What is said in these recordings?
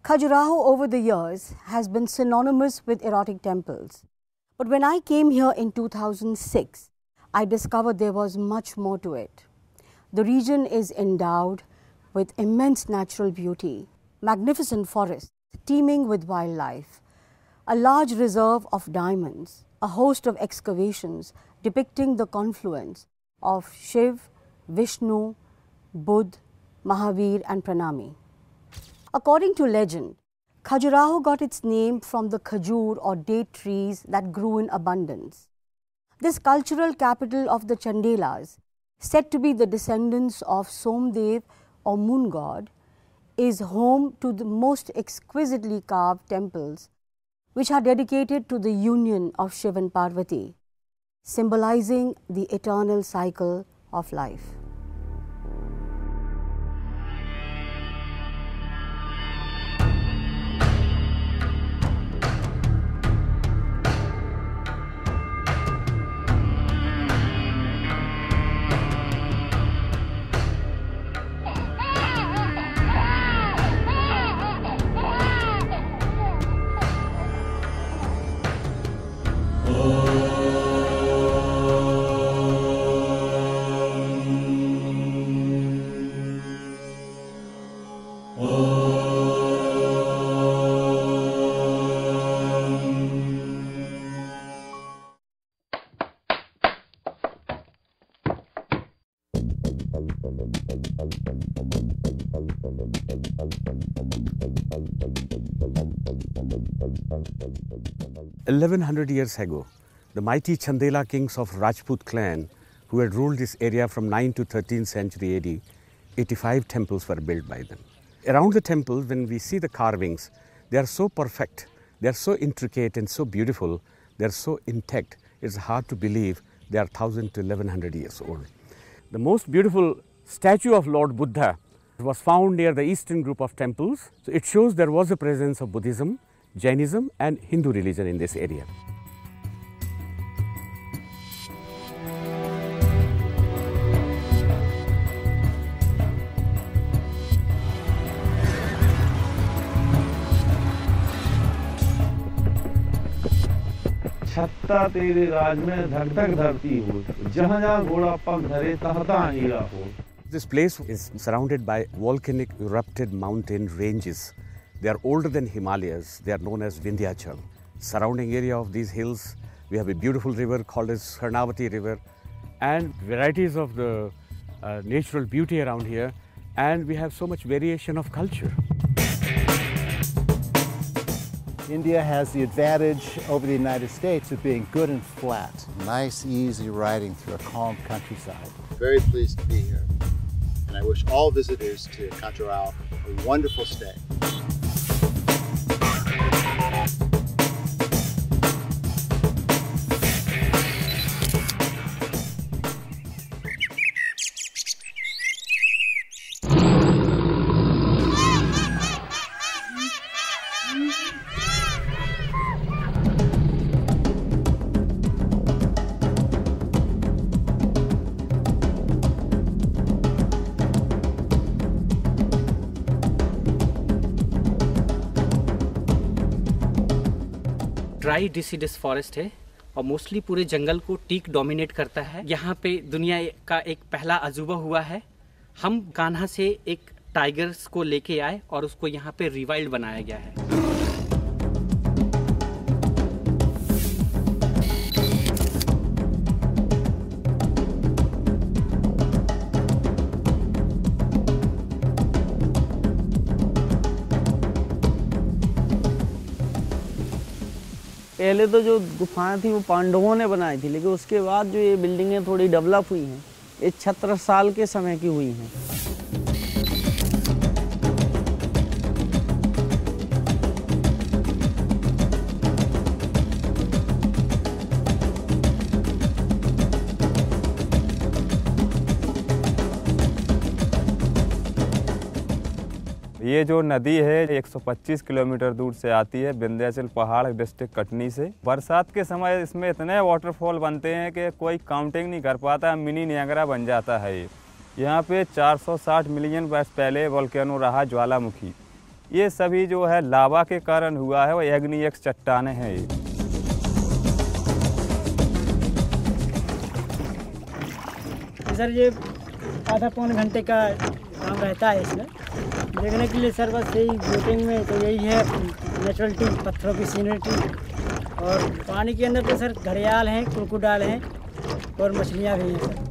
Khajuraho over the years has been synonymous with erotic temples. But when I came here in 2006, I discovered there was much more to it. The region is endowed with immense natural beauty, magnificent forests teeming with wildlife, a large reserve of diamonds, a host of excavations depicting the confluence of Shiv, Vishnu, Buddha, Mahavir and Pranami. According to legend, Khajuraho got its name from the khajur or date trees that grew in abundance. This cultural capital of the Chandelas, said to be the descendants of Somdev or moon god, is home to the most exquisitely carved temples which are dedicated to the union of Shiv and Parvati, symbolizing the eternal cycle of life. 1100 years ago, the mighty Chandela kings of Rajput clan, who had ruled this area from 9th to 13th century AD, 85 temples were built by them. Around the temple, when we see the carvings, they are so perfect, they are so intricate and so beautiful, they are so intact, it's hard to believe they are 1000 to 1100 years old. The most beautiful statue of Lord Buddha was found near the eastern group of temples. So it shows there was a presence of Buddhism, Jainism and Hindu religion in this area. छत्ता तेरे राज में धक धक धरती हो, जहाँ जहाँ घोड़ा पग धरे तहाँ तहाँ हीरा हो. This place is surrounded by volcanic erupted mountain ranges. They are older than Himalayas. They are known as Vindhyachal. Surrounding area of these hills, we have a beautiful river called as Karnavati River and varieties of the natural beauty around here, and we have so much variation of culture. India has the advantage over the United States of being good and flat. Nice, easy riding through a calm countryside. Very pleased to be here, and I wish all visitors to Khajuraho a wonderful stay. Dry deciduous forest है और mostly पूरे जंगल को teak dominate करता है। यहाँ पे दुनिया का एक पहला अजूबा हुआ है। हम कान्हा से एक टाइगर्स को लेके आए और उसको यहाँ पे रिवाइल्ड बनाया गया है। पहले तो जो गुफाएं थी वो पांडवों ने बनाई थी, लेकिन उसके बाद जो ये बिल्डिंगें थोड़ी डेवलप हुई हैं, ये छत्रसाल के समय की हुई हैं। ये जो नदी है 125 किलोमीटर दूर से आती है विंध्याचल पहाड़ डिस्ट्रिक्ट कटनी से। बरसात के समय इसमें इतने वाटरफॉल बनते हैं कि कोई काउंटिंग नहीं कर पाता, मिनी नियाग्रा बन जाता है ये। यहाँ पे 460 मिलियन वर्ष पहले वोल्केनो रहा ज्वालामुखी। ये सभी जो है लावा के कारण हुआ है, वो एग्नियस चट्टानें हैं ये। सर ये आधा पौन घंटे का काम रहता है इसमें देखने के लिए सर। बस यही बोटिंग में तो यही है नेचुरलिटी, पत्थरों की सीनरिटी, और पानी के अंदर तो सर घड़ियाल हैं, क्रोकोडाइल हैं और मछलियाँ भी हैं सर।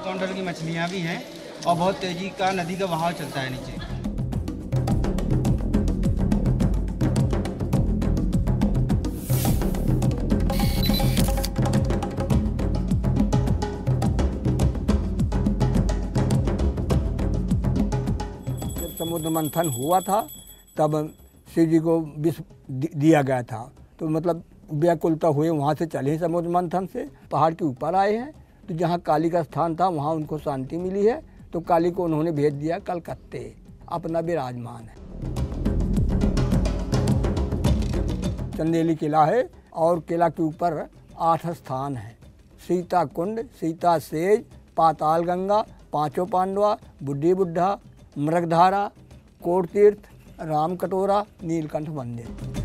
काउंटर की मछलियाँ भी हैं और बहुत तेजी का नदी का बहाव चलता है नीचे। जब समुद्र मंथन हुआ था तब शिव जी को विष दिया गया था, तो मतलब व्याकुलता हुए वहाँ से चले समुद्र मंथन से पहाड़ के ऊपर आए हैं। तो जहाँ काली का स्थान था वहाँ उनको शांति मिली है, तो काली को उन्होंने भेज दिया कलकत्ते, अपना विराजमान है। चंदेली किला है और किला के ऊपर 8 स्थान हैं। सीता कुंड, सीता सेज, पाताल गंगा, पांचों पांडवा, बुढ़ी बुढ़ा, मृगधारा, कोट तीर्थ, राम कटोरा, नीलकंठ मंदिर।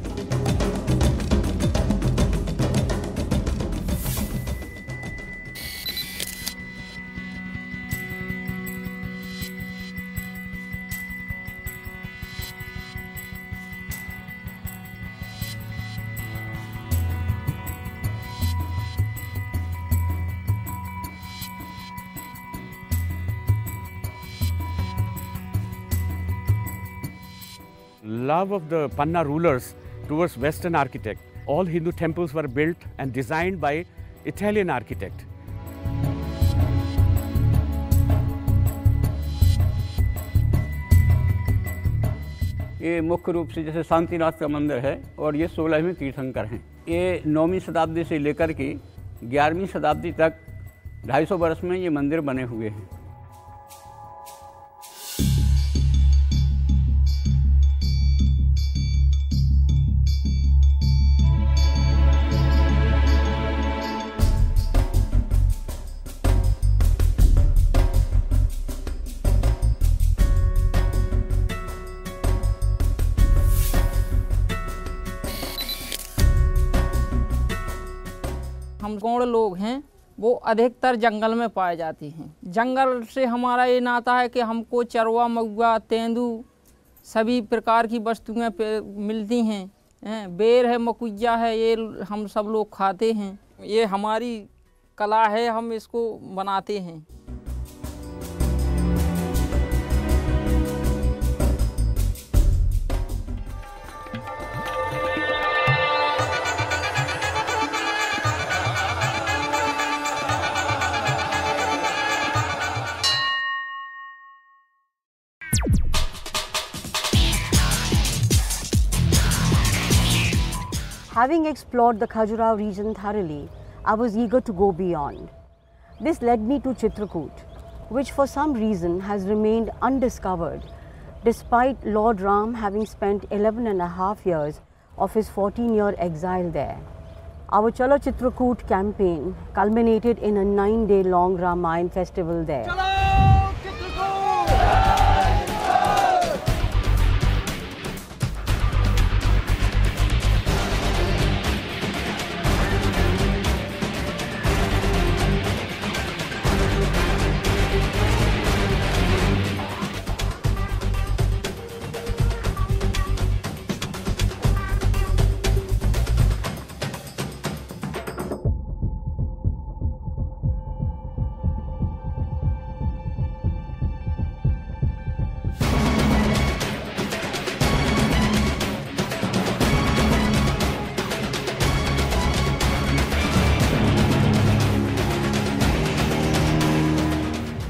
Love of the Panna rulers towards Western architect. All Hindu temples were built and designed by Italian architect. ये मुख्य रूप से जैसे शांतिनाथ का मंदिर है और ये 16वें तीर्थंकर हैं। ये 9वीं शताब्दी से लेकर के 11वीं शताब्दी तक 250 वर्ष में ये मंदिर बने हुए हैं। हम गौड़ लोग हैं वो अधिकतर जंगल में पाए जाती हैं। जंगल से हमारा ये नाता है कि हमको चरवा, महुआ, तेंदू सभी प्रकार की वस्तुएं मिलती हैं। बेर है, मकुइया है, ये हम सब लोग खाते हैं। ये हमारी कला है, हम इसको बनाते हैं। Having explored the Khajuraho region thoroughly, I was eager to go beyond. This led me to Chitrakoot, which for some reason has remained undiscovered despite Lord Ram having spent 11.5 years of his 14-year exile there. Our Chalo Chitrakoot campaign culminated in a 9-day long Ramayan festival there.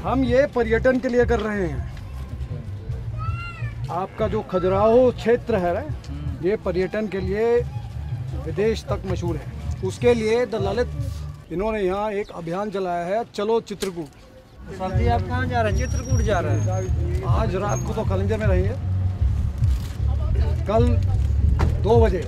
हम ये पर्यटन के लिए कर रहे हैं। आपका जो खजुराहो क्षेत्र है ये पर्यटन के लिए विदेश तक मशहूर है। उसके लिए द ललित इन्होंने यहाँ एक अभियान चलाया है, चलो चित्रकूट। सर जी आप कहाँ जा रहे हैं? चित्रकूट जा रहे हैं? आज रात को तो कलिंजर में रहेंगे, कल 2 बजे।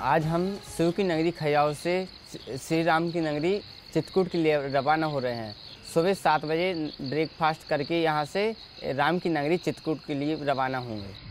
आज हम शिव की नगरी खयाव से श्री राम की नगरी चित्रकूट के लिए रवाना हो रहे हैं। सुबह 7 बजे ब्रेकफास्ट करके यहाँ से राम की नगरी चित्रकूट के लिए रवाना होंगे।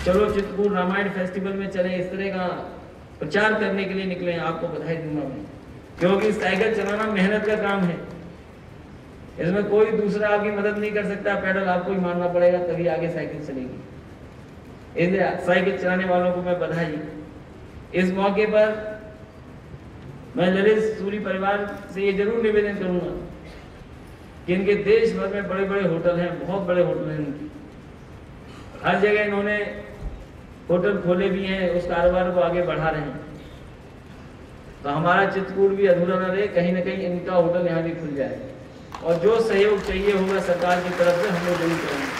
चलो चित्रकूट रामायण फेस्टिवल में चले, इस तरह का प्रचार करने के लिए निकले हैं, आपको बधाई दूंगा मैं, क्योंकि साइकिल चलाना मेहनत का काम है। इसमें कोई दूसरा आपकी मदद नहीं कर सकता, पेडल आपको ही मारना पड़ेगा तभी आगे साइकिल चलेगी। इसलिए साइकिल चलाने वालों को मैं बधाई। इस मौके पर मैं ललित सूरी परिवार से ये जरूर निवेदन करूंगा कि इनके देश भर में बड़े बड़े होटल हैं, बहुत बड़े होटल हैं इनकी, हर जगह इन्होंने होटल खोले भी हैं, उस कारोबार को आगे बढ़ा रहे हैं। तो हमारा चित्रकूट भी अधूरा न रहे, कहीं ना कहीं इनका होटल यहाँ भी खुल जाए। और जो सहयोग चाहिए होगा सरकार की तरफ से हम लोग जरूर करेंगे,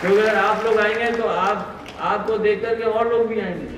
क्योंकि अगर आप लोग आएंगे तो आपको देख करके और लोग भी आएंगे।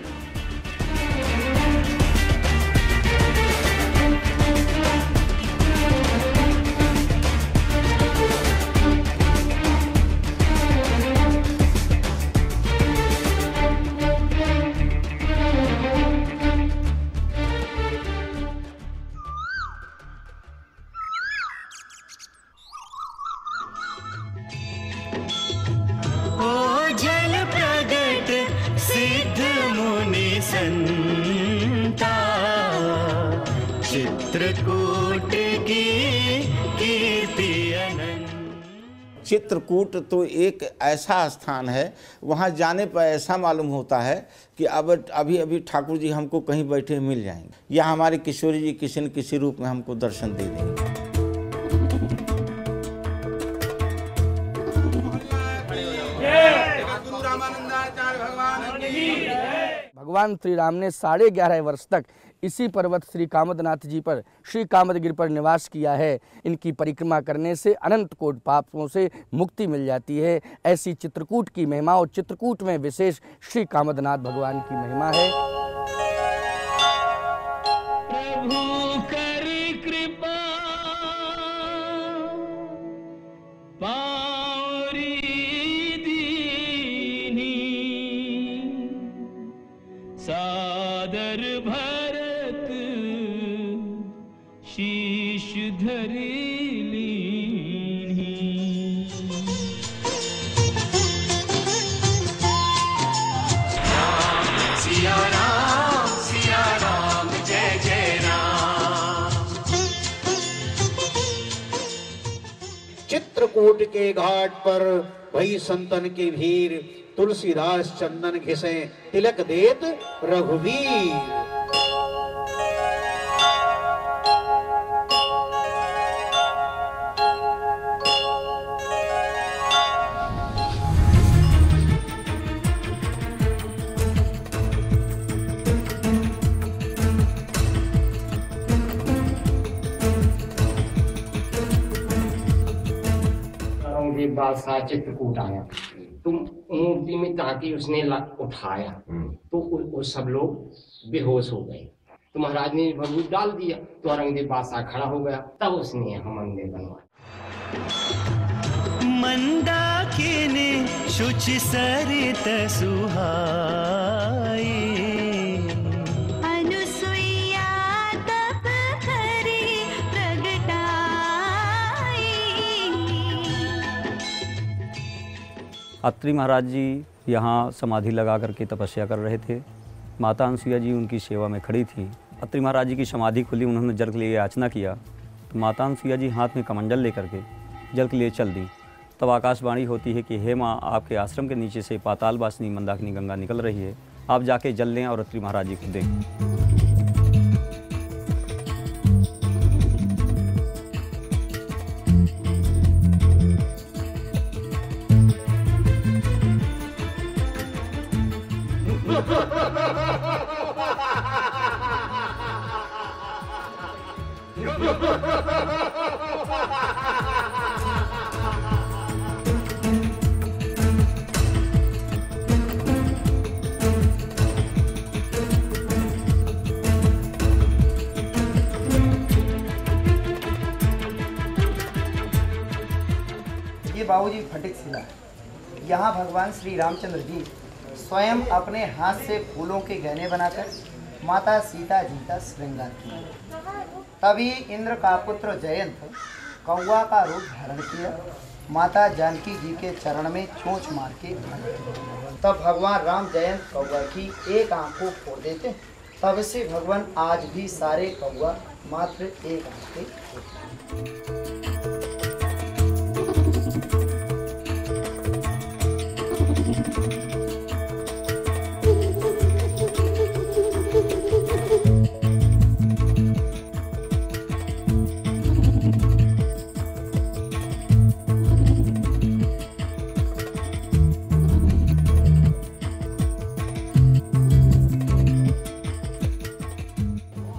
चित्रकूट की कीर्ति अनंत। चित्रकूट तो एक ऐसा स्थान है, वहाँ जाने पर ऐसा मालूम होता है कि अब अभी ठाकुर जी हमको कहीं बैठे मिल जाएंगे, या हमारे किशोरी जी किसी न किसी रूप में हमको दर्शन दे देंगे। भगवान श्री राम ने 11.5 वर्ष तक इसी पर्वत श्री कामदनाथ जी पर श्री कामदगिरि पर निवास किया है। इनकी परिक्रमा करने से अनंत कोटि पापों से मुक्ति मिल जाती है। ऐसी चित्रकूट की महिमा, और चित्रकूट में विशेष श्री कामदनाथ भगवान की महिमा है। प्रभु करी कृपा पावरी दीनी, सादर भरत शीश धरी लीनी। सिया राम जय जय राम। चित्रकूट के घाट पर भई संतन की भीड़, तुलसीदास चंदन घिसे तिलक देत रघुवीर। बादशाह चित्रकूट आया, तुम मूर्ति में ताकि उसने उठाया तो वो सब लोग बेहोश हो गए। तो महाराज ने भभूत डाल दिया तो औरंगजेब बादशाह खड़ा हो गया, तब उसने हम मंदिर बनवाया। मंदाकिनी शुचि सरित सुहाई, अनुसुईया तप हरि प्रगटाई। अत्रि महाराज जी यहाँ समाधि लगा करके तपस्या कर रहे थे। माता अनसुईया जी उनकी सेवा में खड़ी थी। अत्रि महाराज जी की समाधि खुली, उन्होंने जल के लिए याचना किया तो माता अनसुईया जी हाथ में कमंडल लेकर के जल के लिए चल दी। तब आकाशवाणी होती है कि हे माँ, आपके आश्रम के नीचे से पाताल वासिनी मंदाकिनी गंगा निकल रही है, आप जाके जल लें और अत्रि महाराज जी को दें। ये बाबूजी फटिक शिला है। यहाँ भगवान श्री रामचंद्र जी स्वयं अपने हाथ से फूलों के गहने बनाकर माता सीता जी का श्रृंगार किया। तभी इंद्र का पुत्र जयंत कौवा का रूप धारण किया, माता जानकी जी के चरण में चोंच मार के तब भगवान राम जयंत कौवा की एक आंख को फोड़ देते। तब से भगवान आज भी सारे कौवा मात्र एक आंख के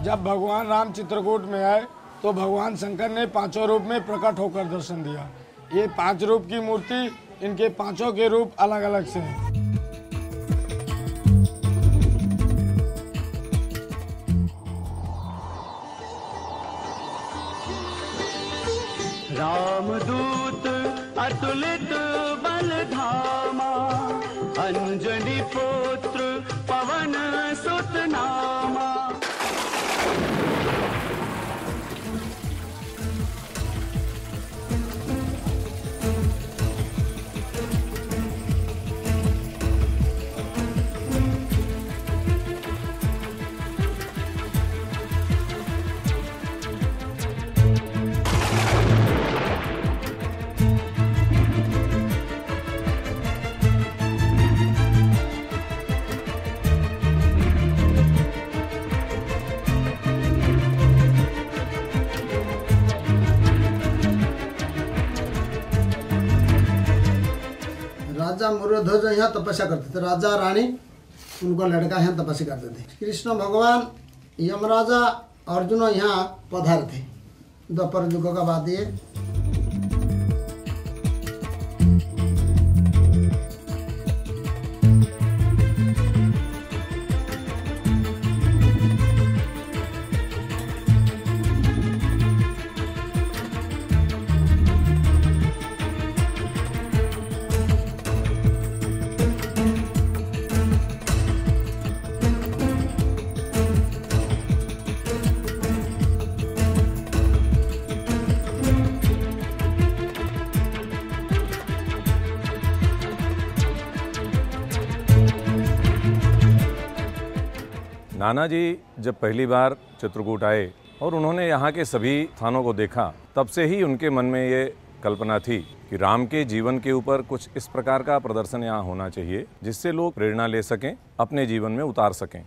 जब भगवान राम चित्रकूट में आए तो भगवान शंकर ने पांचों रूप में प्रकट होकर दर्शन दिया। ये 5 रूप की मूर्ति, इनके पांचों के रूप अलग अलग से हैं। रामदूत अतुलित बल धामा, अंजनी पुत्र पवन सुत नामा। राजा मुरध्वज यहाँ तपस्या करते थे, राजा रानी उनका लड़का यहाँ तपस्या करते थे। कृष्ण भगवान यमराजा अर्जुन यहाँ पधारे थे। द्वापर युग का बात ये। नाना जी जब पहली बार चित्रकूट आए और उन्होंने यहाँ के सभी स्थानों को देखा, तब से ही उनके मन में ये कल्पना थी कि राम के जीवन के ऊपर कुछ इस प्रकार का प्रदर्शन यहाँ होना चाहिए जिससे लोग प्रेरणा ले सकें, अपने जीवन में उतार सकें।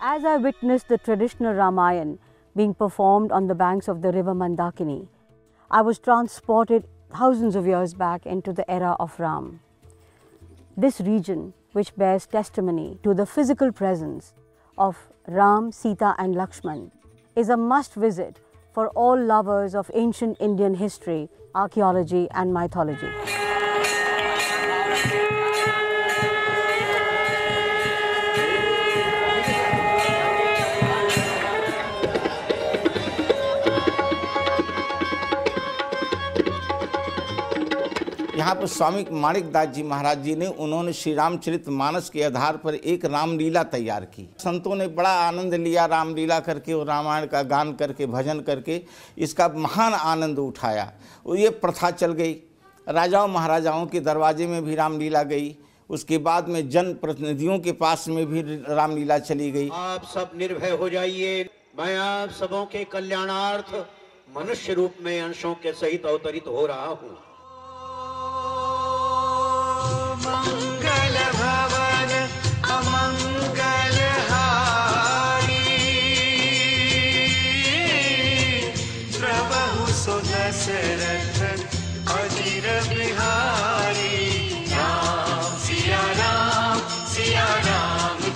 As I witnessed the traditional Ramayana being performed on the banks of the river Mandakini, I was transported thousands of years back into the era of Ram. This region, which bears testimony to the physical presence of Ram, Sita and Lakshman, is a must visit for all lovers of ancient Indian history, archaeology and mythology. यहाँ पर स्वामी माणिकदास जी महाराज जी ने उन्होंने श्री रामचरित मानस के आधार पर एक रामलीला तैयार की। संतों ने बड़ा आनंद लिया रामलीला करके और रामायण का गान करके भजन करके इसका महान आनंद उठाया। और ये प्रथा चल गई, राजाओं महाराजाओं के दरवाजे में भी रामलीला गई, उसके बाद में जन प्रतिनिधियों के पास में भी रामलीला चली गई। आप सब निर्भय हो जाइए, मैं आप सबों के कल्याणार्थ मनुष्य रूप में अंशों के सहित अवतरित हो रहा हूँ। मंगल भवन अमंगल हारी, प्रभु सो दशरथ अजीर बिहारी। राम सिया राम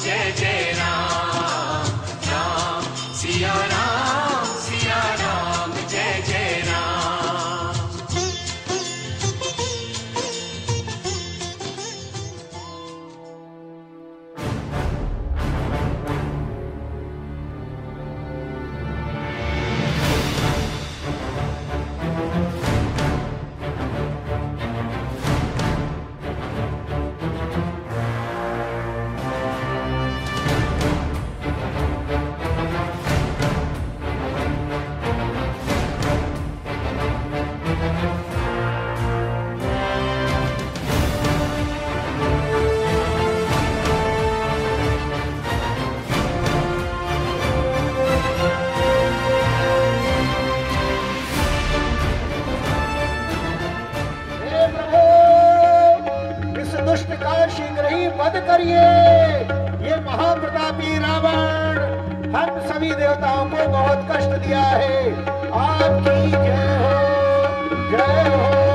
जय जय राम, राम सिया राम जय जय राम। शीघ्र ही वध करिए ये महाप्रतापी रावण, हम सभी देवताओं को बहुत कष्ट दिया है। आपकी जय हो, जय हो।